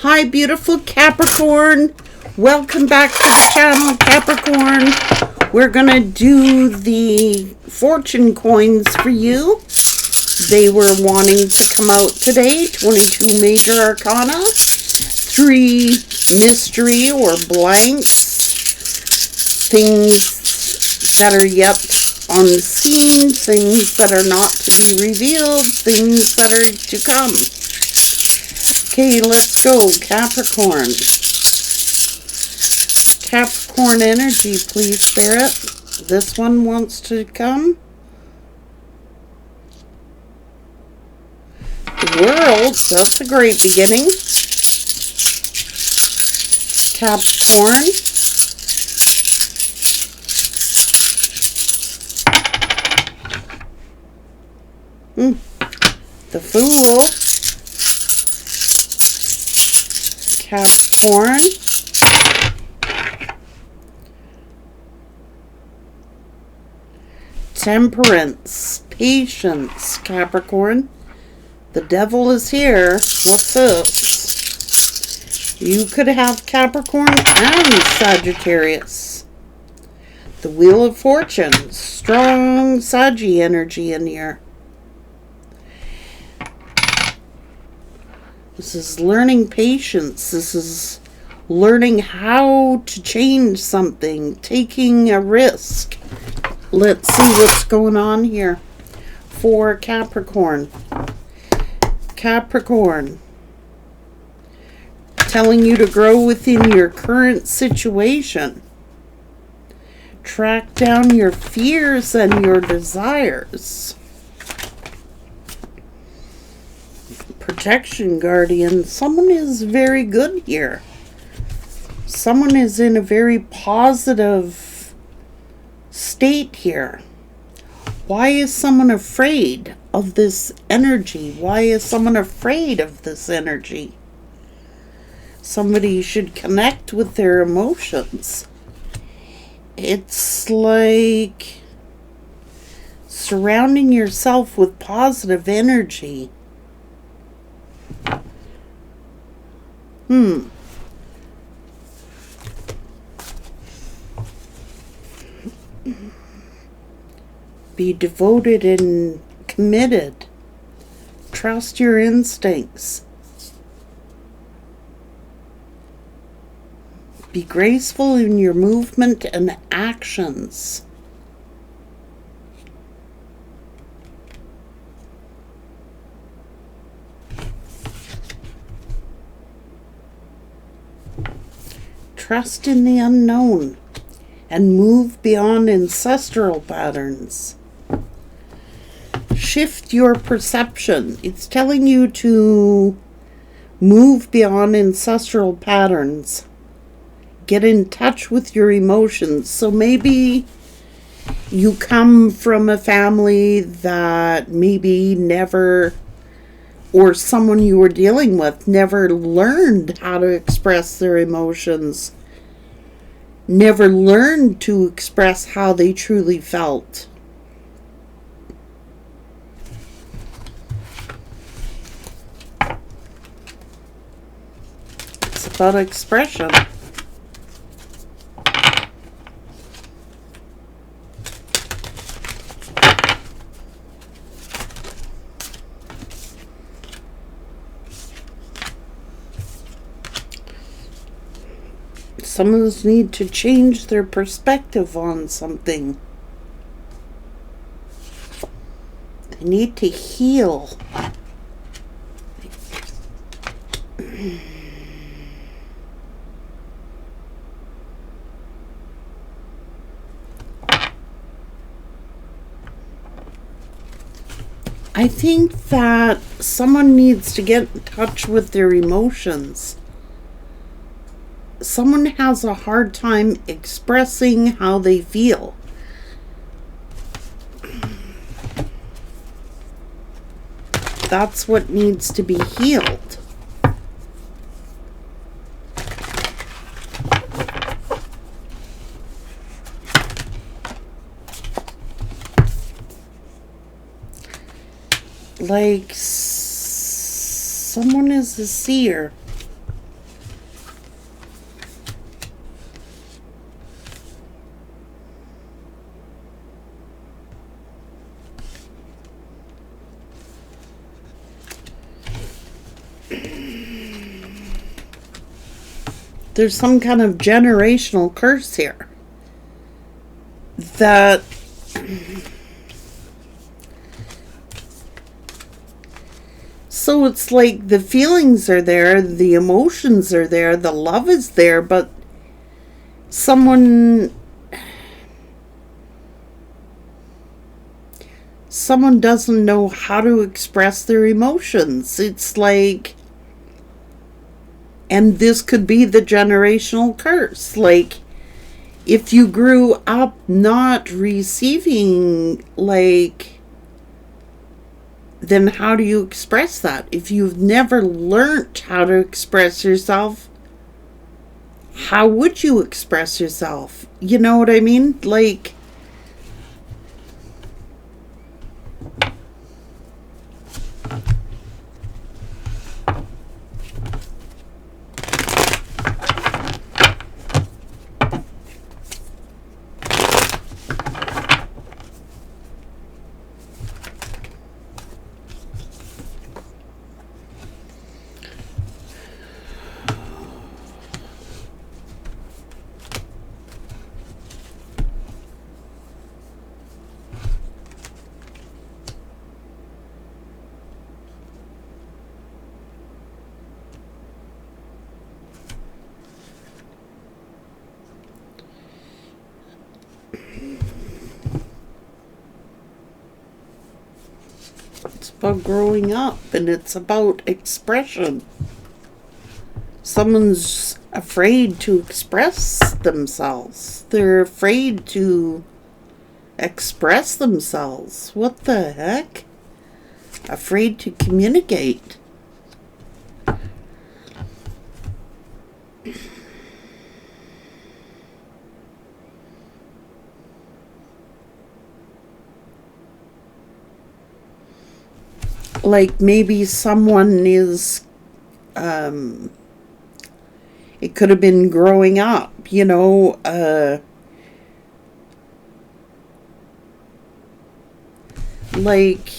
Hi, beautiful Capricorn. Welcome back to the channel, Capricorn. We're going to do the fortune coins for you. They were wanting to come out today. 22 major arcana, 3 mystery or blanks, things that are yet unseen, things that are not to be revealed, things that are to come. Okay, let's go, Capricorn. Capricorn energy, please, Spirit. This one wants to come. The world, that's a great beginning. Capricorn. The Fool. Capricorn. Temperance. Patience, Capricorn. The devil is here. What's this? You could have Capricorn and Sagittarius. The Wheel of Fortune. Strong Saggy energy in here. This is learning patience. This is learning how to change something, taking a risk. Let's see what's going on here for Capricorn. Capricorn, telling you to grow within your current situation. Track down your fears and your desires. Protection guardian. Someone is very good here. Someone is in a very positive state here. Why is someone afraid of this energy? Why is someone afraid of this energy? Somebody should connect with their emotions. It's like surrounding yourself with positive energy. Be devoted and committed. Trust your instincts. Be graceful in your movement and actions. Trust in the unknown and move beyond ancestral patterns. Shift your perception. It's telling you to move beyond ancestral patterns. Get in touch with your emotions. So maybe you come from a family that maybe never, or someone you were dealing with never learned how to express their emotions, never learned to express how they truly felt. It's about expression. Some of us need to change their perspective on something. They need to heal. I think that someone needs to get in touch with their emotions. Someone has a hard time expressing how they feel. That's what needs to be healed. Like someone is a seer. There's some kind of generational curse here. That so it's like the feelings are there, the emotions are there, the love is there, but someone doesn't know how to express their emotions. It's like, and this could be the generational curse. Like, if you grew up not receiving, like, then how do you express that? If you've never learnt how to express yourself, how would you express yourself? You know what I mean? Like, it's about growing up and it's about expression. Someone's afraid to express themselves. They're afraid to express themselves. What the heck? Afraid to communicate. Like maybe someone is, it could have been growing up, you know, like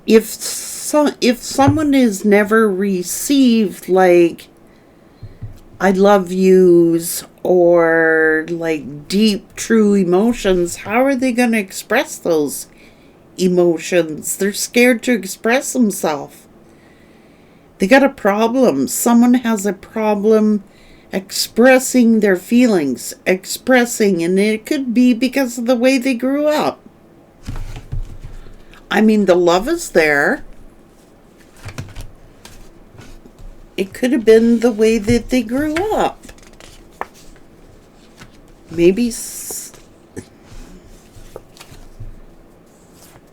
if someone is never received like I love yous or like deep true emotions, how are they going to express those emotions? They're scared to express themselves. They got a problem. Someone has a problem expressing their feelings, and it could be because of the way they grew up. I mean, the love is there. It could have been the way that they grew up. Maybe.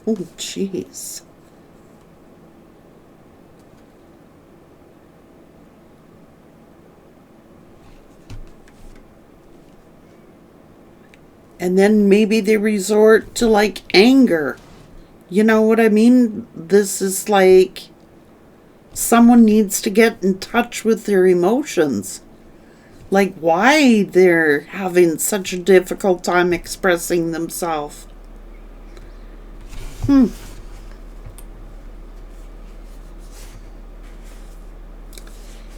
Oh, jeez. And then maybe they resort to like anger. You know what I mean? This is like someone needs to get in touch with their emotions. Like why they're having such a difficult time expressing themselves.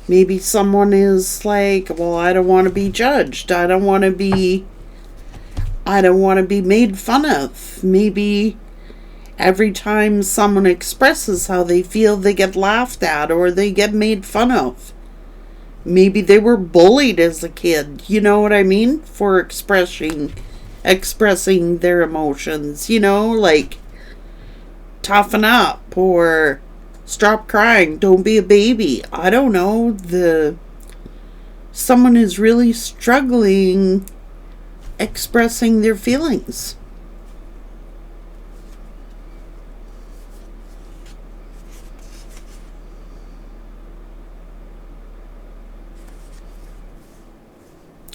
Maybe someone is like, well, I don't want to be judged. I don't want to be made fun of. Maybe every time someone expresses how they feel, they get laughed at or they get made fun of. Maybe they were bullied as a kid, you know what I mean? For expressing their emotions, you know, like toughen up or stop crying, don't be a baby. I don't know. Someone is really struggling expressing their feelings.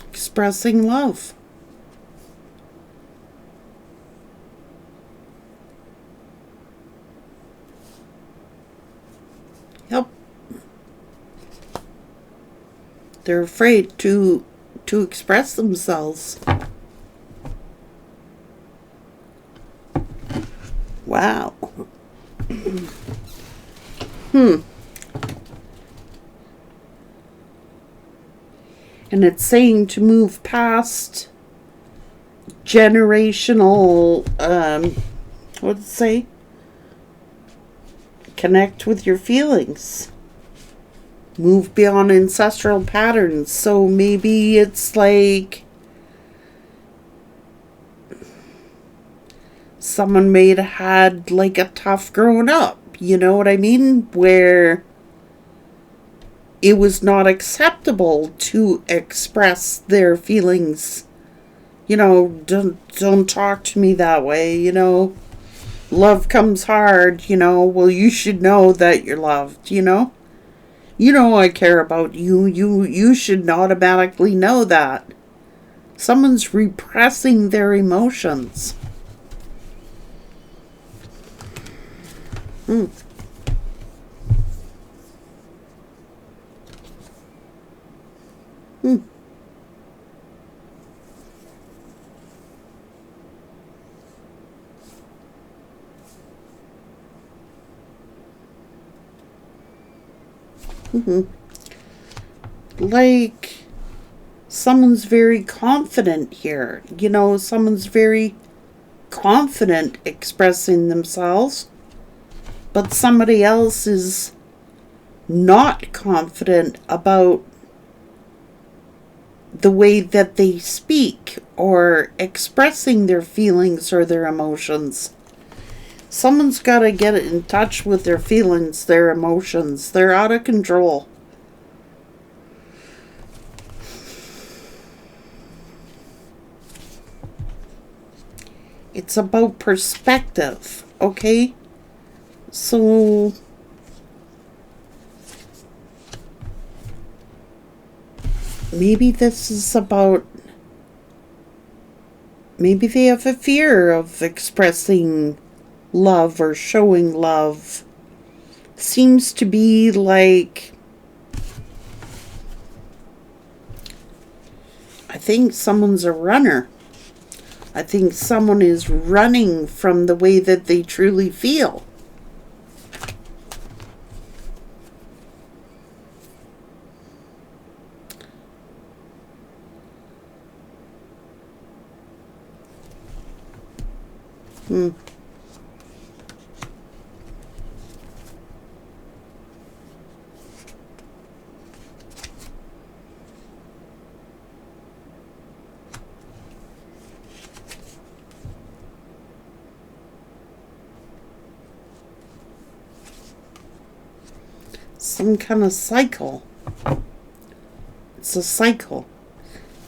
Expressing love. Yep. They're afraid to express themselves. Wow. And it's saying to move past generational, what does it say? Connect with your feelings. Move beyond ancestral patterns. So maybe it's like someone may have had like a tough growing up. You know what I mean? Where it was not acceptable to express their feelings. You know, don't talk to me that way, you know. Love comes hard, you know. Well, you should know that you're loved, you know. You know I care about you. You should automatically know that. Someone's repressing their emotions. Hmm. Hmm. Mm-hmm. Like, someone's very confident here. You know, someone's very confident expressing themselves, but somebody else is not confident about the way that they speak or expressing their feelings or their emotions. Someone's got to get in touch with their feelings, their emotions. They're out of control. It's about perspective, okay? So maybe this is about, maybe they have a fear of expressing love or showing love. Seems to be like, I think someone's a runner. I think someone is running from the way that they truly feel. Hmm. Some kind of cycle. It's a cycle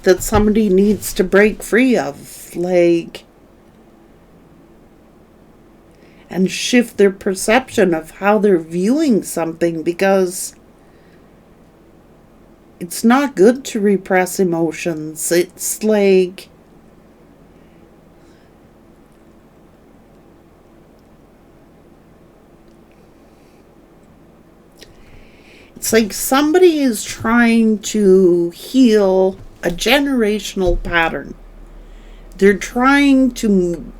that somebody needs to break free of, like, and shift their perception of how they're viewing something, because it's not good to repress emotions. It's like, it's like somebody is trying to heal a generational pattern. They're trying to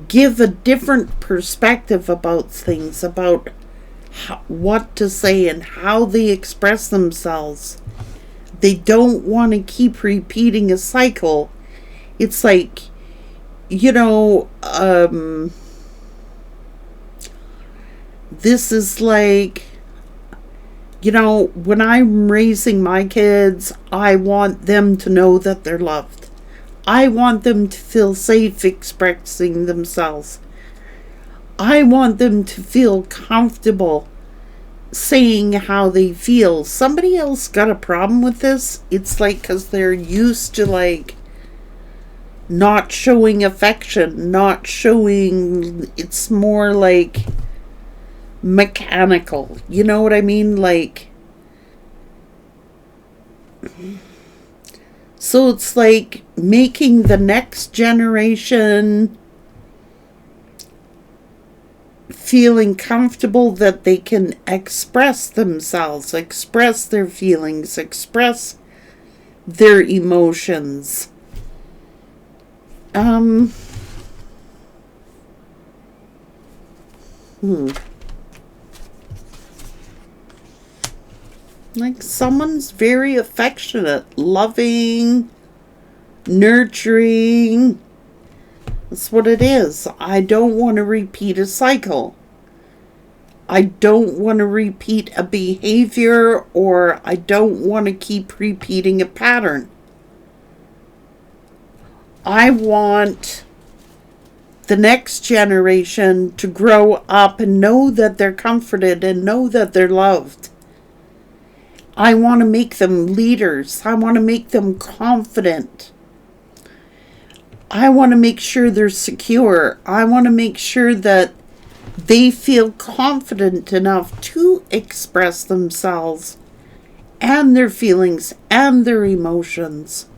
give a different perspective about things, about what to say and how they express themselves. They don't want to keep repeating a cycle. It's like, you know, this is like, you know, when I'm raising my kids, I want them to know that they're loved. I want them to feel safe expressing themselves. I want them to feel comfortable saying how they feel. Somebody else got a problem with this. It's like because they're used to like not showing affection, not showing, it's more like mechanical. You know what I mean? Like, so it's like making the next generation feeling comfortable that they can express themselves, express their feelings, express their emotions. Like someone's very affectionate, loving, nurturing. That's what it is. I don't want to repeat a cycle. I don't want to repeat a behavior, or I don't want to keep repeating a pattern. I want the next generation to grow up and know that they're comforted and know that they're loved. I want to make them leaders. I want to make them confident. I want to make sure they're secure. I want to make sure that they feel confident enough to express themselves and their feelings and their emotions.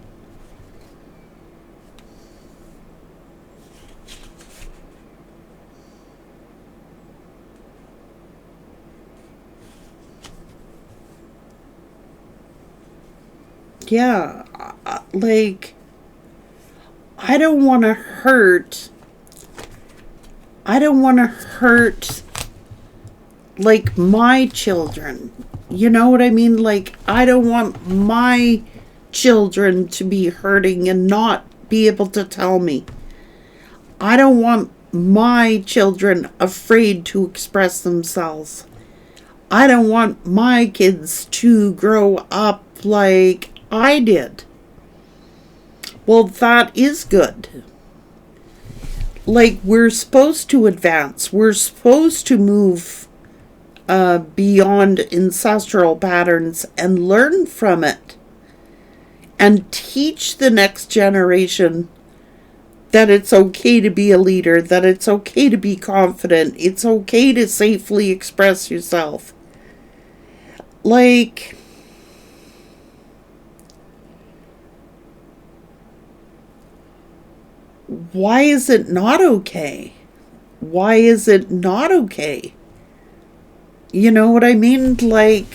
Yeah, like, I don't want to hurt. Like, my children. You know what I mean? Like, I don't want my children to be hurting and not be able to tell me. I don't want my children afraid to express themselves. I don't want my kids to grow up like I did. Well, that is good. Like, we're supposed to advance. We're supposed to move beyond ancestral patterns and learn from it. And teach the next generation that it's okay to be a leader, that it's okay to be confident, it's okay to safely express yourself. Like, why is it not okay? Why is it not okay? You know what I mean? Like,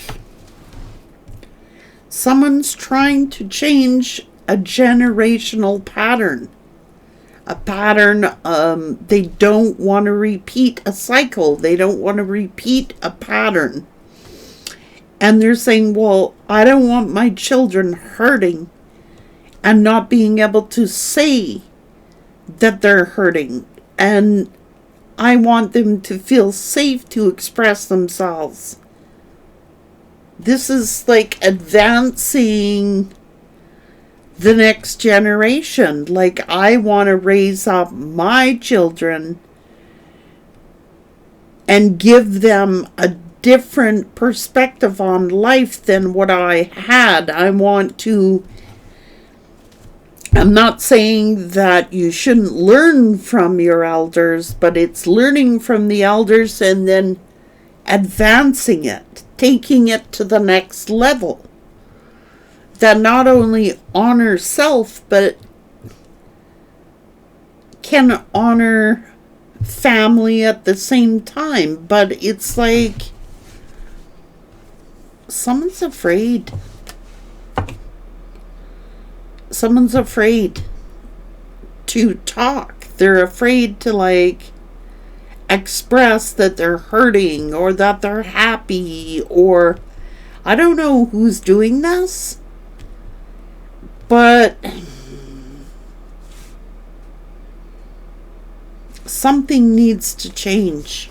someone's trying to change a generational pattern. A pattern, they don't want to repeat a cycle. They don't want to repeat a pattern. And they're saying, well, I don't want my children hurting and not being able to say that they're hurting, and I want them to feel safe to express themselves. This is like advancing the next generation. Like, I want to raise up my children and give them a different perspective on life than what I had. I'm not saying that you shouldn't learn from your elders, but it's learning from the elders and then advancing it, taking it to the next level. That not only honors self, but can honor family at the same time. But it's like, someone's afraid. Someone's afraid to talk. They're afraid to, like, express that they're hurting or that they're happy, or I don't know who's doing this, but something needs to change.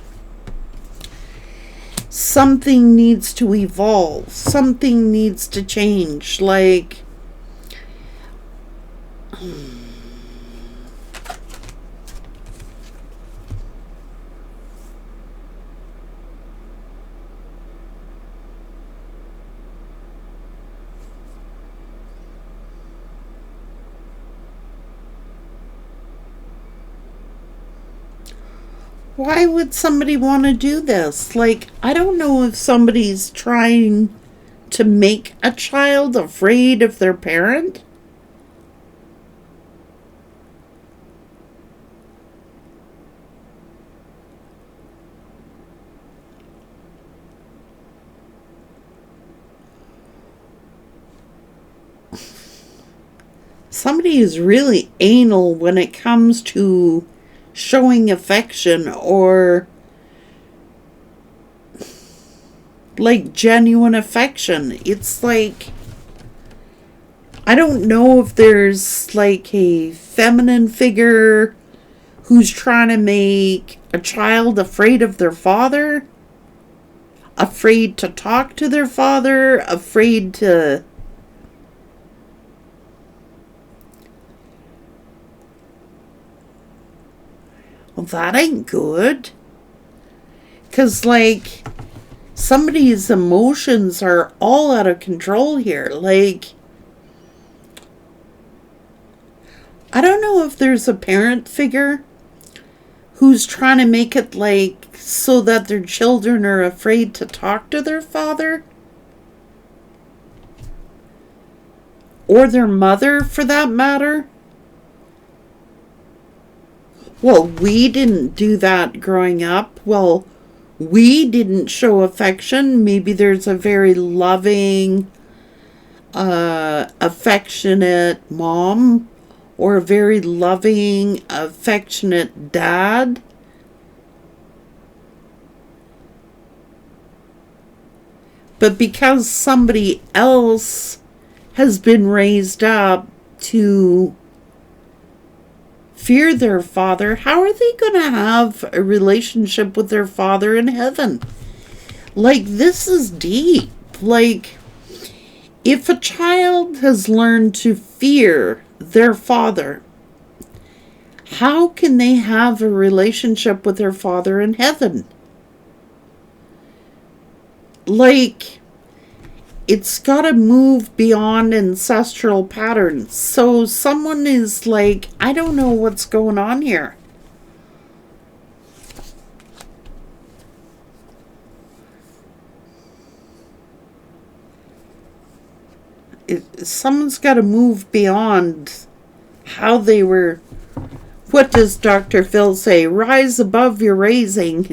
Something needs to evolve. Something needs to change. Like, why would somebody want to do this? Like, I don't know if somebody's trying to make a child afraid of their parent. Somebody is really anal when it comes to showing affection, or like genuine affection. It's like, I don't know if there's like a feminine figure who's trying to make a child afraid of their father, afraid to talk to their father, afraid to... Well, that ain't good. Because, like, somebody's emotions are all out of control here. Like, I don't know if there's a parent figure who's trying to make it, like, so that their children are afraid to talk to their father. Or their mother, for that matter. Well, we didn't do that growing up. Well, we didn't show affection. Maybe there's a very loving, affectionate mom, or a very loving, affectionate dad. But because somebody else has been raised up to fear their father, how are they going to have a relationship with their father in heaven? Like, this is deep. Like, if a child has learned to fear their father, how can they have a relationship with their father in heaven? Like, it's got to move beyond ancestral patterns. So someone is like, I don't know what's going on here. Someone's got to move beyond how they were. What does Dr. Phil say? Rise above your raising.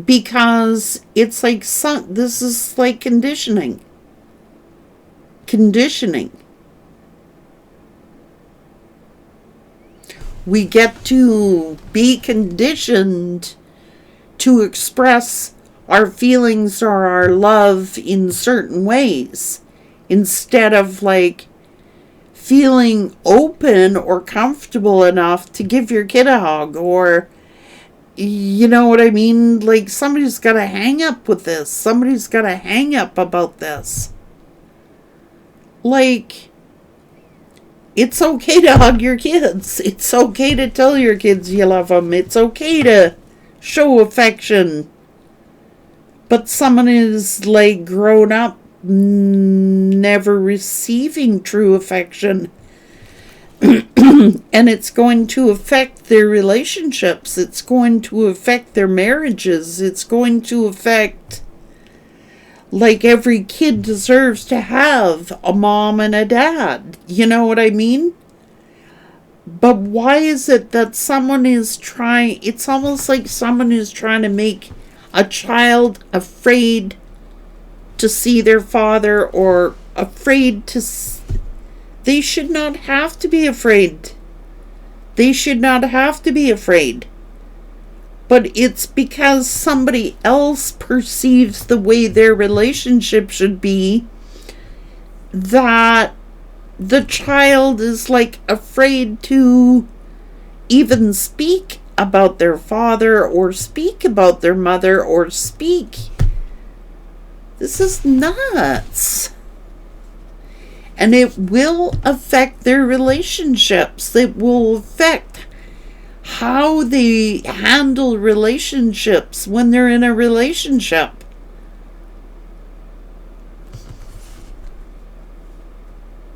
Because it's like, this is like conditioning. We get to be conditioned to express our feelings or our love in certain ways, instead of like feeling open or comfortable enough to give your kid a hug, or, you know what I mean? Like, somebody's got to hang up with this. Somebody's got to hang up about this. Like, it's okay to hug your kids. It's okay to tell your kids you love them. It's okay to show affection. But someone is, like, grown up never receiving true affection. And it's going to affect their relationships. It's going to affect their marriages. It's going to affect, like, every kid deserves to have a mom and a dad. You know what I mean? But why is it that someone is trying, it's almost like someone is trying to make a child afraid to see their father, or afraid to... They should not have to be afraid. They should not have to be afraid. But it's because somebody else perceives the way their relationship should be, that the child is, like, afraid to even speak about their father, or speak about their mother, or speak. This is nuts. And it will affect their relationships. It will affect how they handle relationships when they're in a relationship.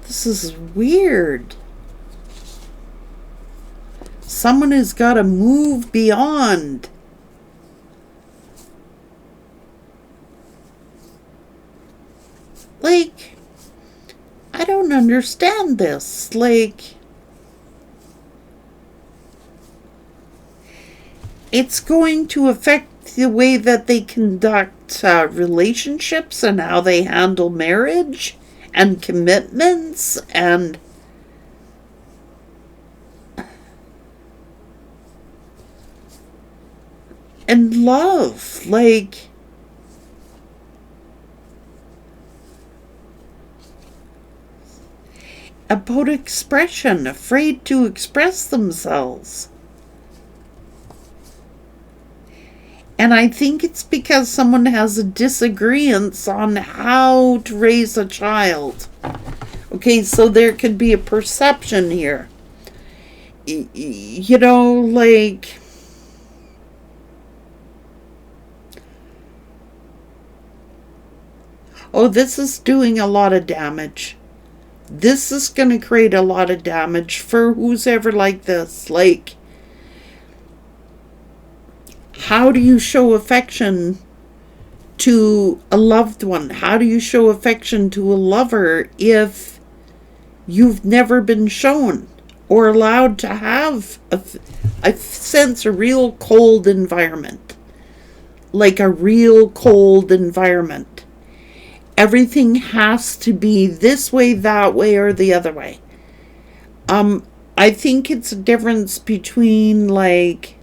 This is weird. Someone has got to move beyond. Like, I don't understand this. Like, it's going to affect the way that they conduct relationships, and how they handle marriage and commitments and love. Like, about expression, afraid to express themselves. And I think it's because someone has a disagreement on how to raise a child. Okay, so there could be a perception here. You know, like, oh, this is doing a lot of damage. This is going to create a lot of damage for who's ever like this. Like, how do you show affection to a loved one? How do you show affection to a lover if you've never been shown or allowed to have I sense a real cold environment. Like a real cold environment. Everything has to be this way, that way, or the other way. I think it's a difference between like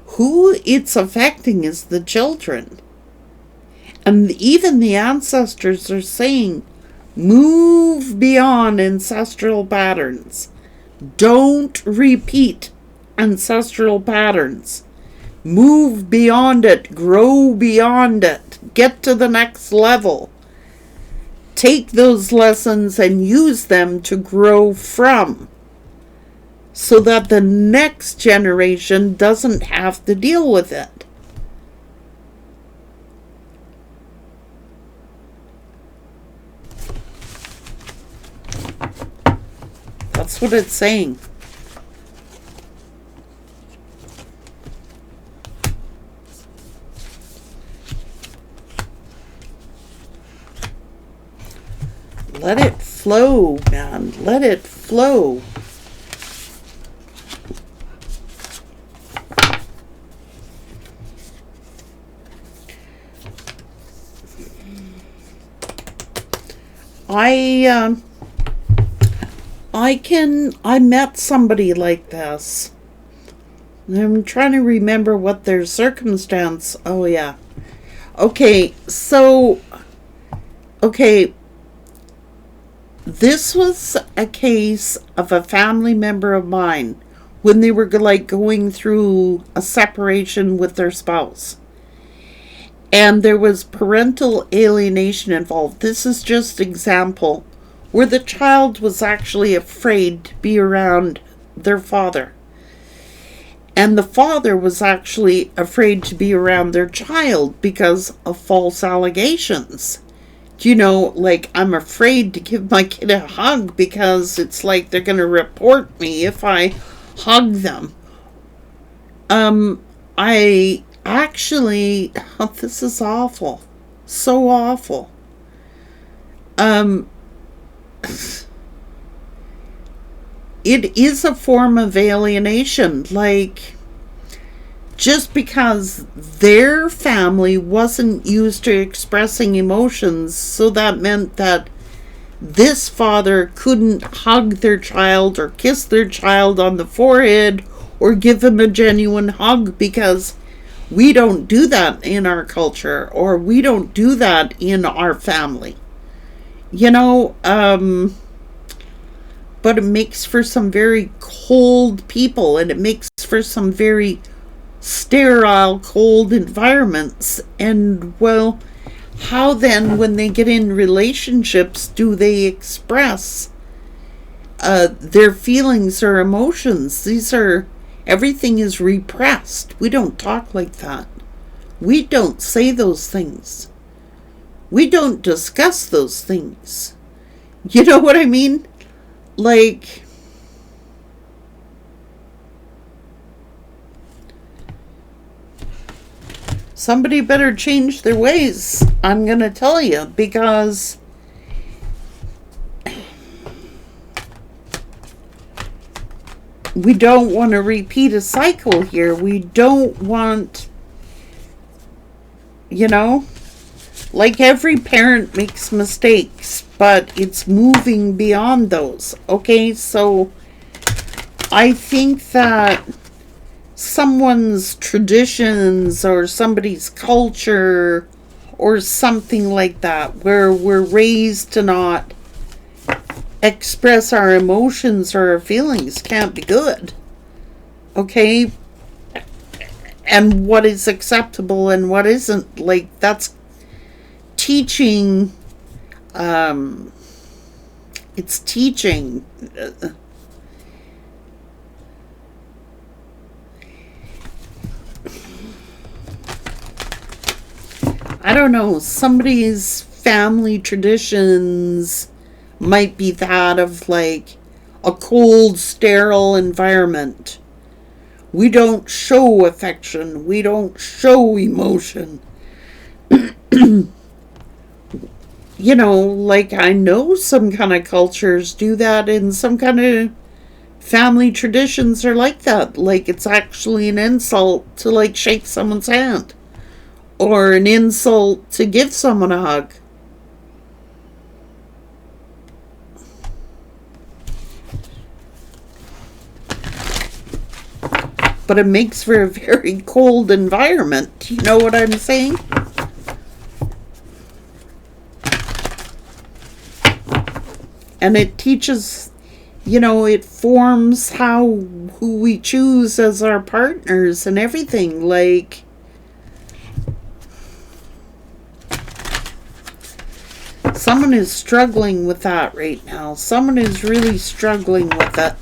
who it's affecting is the children. And even the ancestors are saying, move beyond ancestral patterns. Don't repeat ancestral patterns. Move beyond it. Grow beyond it. Get to the next level. Take those lessons and use them to grow from, so that the next generation doesn't have to deal with it. That's what it's saying. Let it flow, man. Let it flow. I met somebody like this. I'm trying to remember what their circumstance. Oh yeah. Okay, so this was a case of a family member of mine when they were like going through a separation with their spouse. And there was parental alienation involved. This is just an example where the child was actually afraid to be around their father. And the father was actually afraid to be around their child because of false allegations. You know, like, I'm afraid to give my kid a hug because it's like they're going to report me if I hug them. I actually, this is awful. So awful. It is a form of alienation. Like, just because their family wasn't used to expressing emotions, so that meant that this father couldn't hug their child or kiss their child on the forehead or give him a genuine hug because we don't do that in our culture, or we don't do that in our family. You know, but it makes for some very cold people, and it makes for some very sterile, cold environments. And, well, how then, when they get in relationships, do they express their feelings or emotions? Everything is repressed. We don't talk like that. We don't say those things. We don't discuss those things. You know what I mean? Like, somebody better change their ways, I'm gonna tell you, because we don't want to repeat a cycle here. We don't want, you know, like, every parent makes mistakes, but it's moving beyond those. Okay, so I think that someone's traditions or somebody's culture or something like that, where we're raised to not express our emotions or our feelings, can't be good. Okay? And what is acceptable and what isn't, like, that's teaching. It's teaching. I don't know, somebody's family traditions might be that of like a cold, sterile environment. We don't show affection. We don't show emotion. You know, like I know some kind of cultures do that, and some kind of family traditions are like that. Like it's actually an insult to like shake someone's hand, or an insult to give someone a hug. But it makes for a very cold environment. You know what I'm saying? And it teaches, you know, it forms who we choose as our partners and everything. Like, someone is struggling with that right now. Someone is really struggling with it.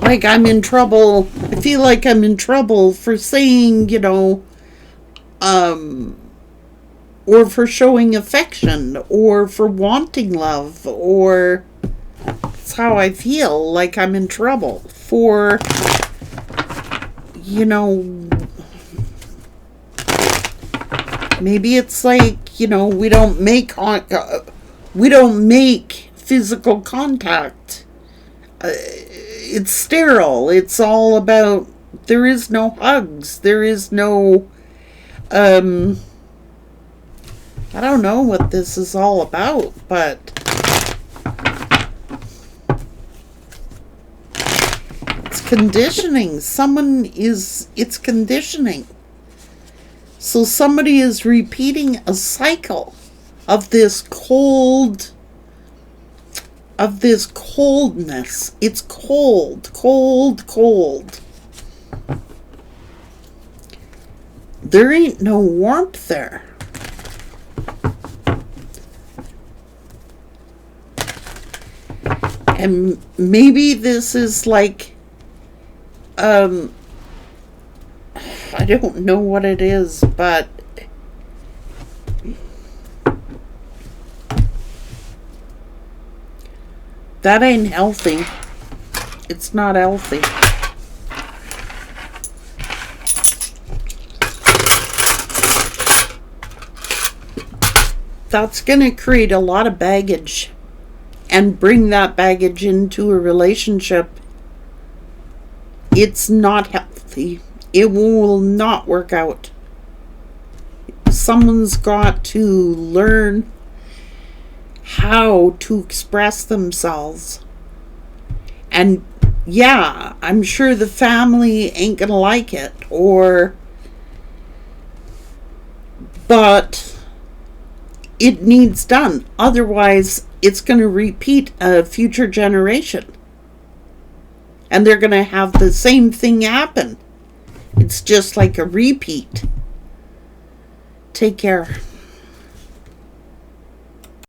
Like I'm in trouble. I feel like I'm in trouble for saying, you know, or for showing affection, or for wanting love, or that's how I feel. Like I'm in trouble for, you know, maybe it's like, you know, we don't make physical contact. It's sterile. It's all about, there is no hugs. There is no, I don't know what this is all about, but it's conditioning. It's conditioning. So somebody is repeating a cycle of this coldness. It's cold, cold, cold. There ain't no warmth there. And maybe this is like, I don't know what it is, but that ain't healthy. It's not healthy. That's going to create a lot of baggage and bring that baggage into a relationship. It's not healthy. It will not work out. Someone's got to learn how to express themselves. And yeah, I'm sure the family ain't gonna like it, but it needs done. Otherwise, it's gonna repeat a future generation. And they're gonna have the same thing happen. It's just like a repeat. Take care.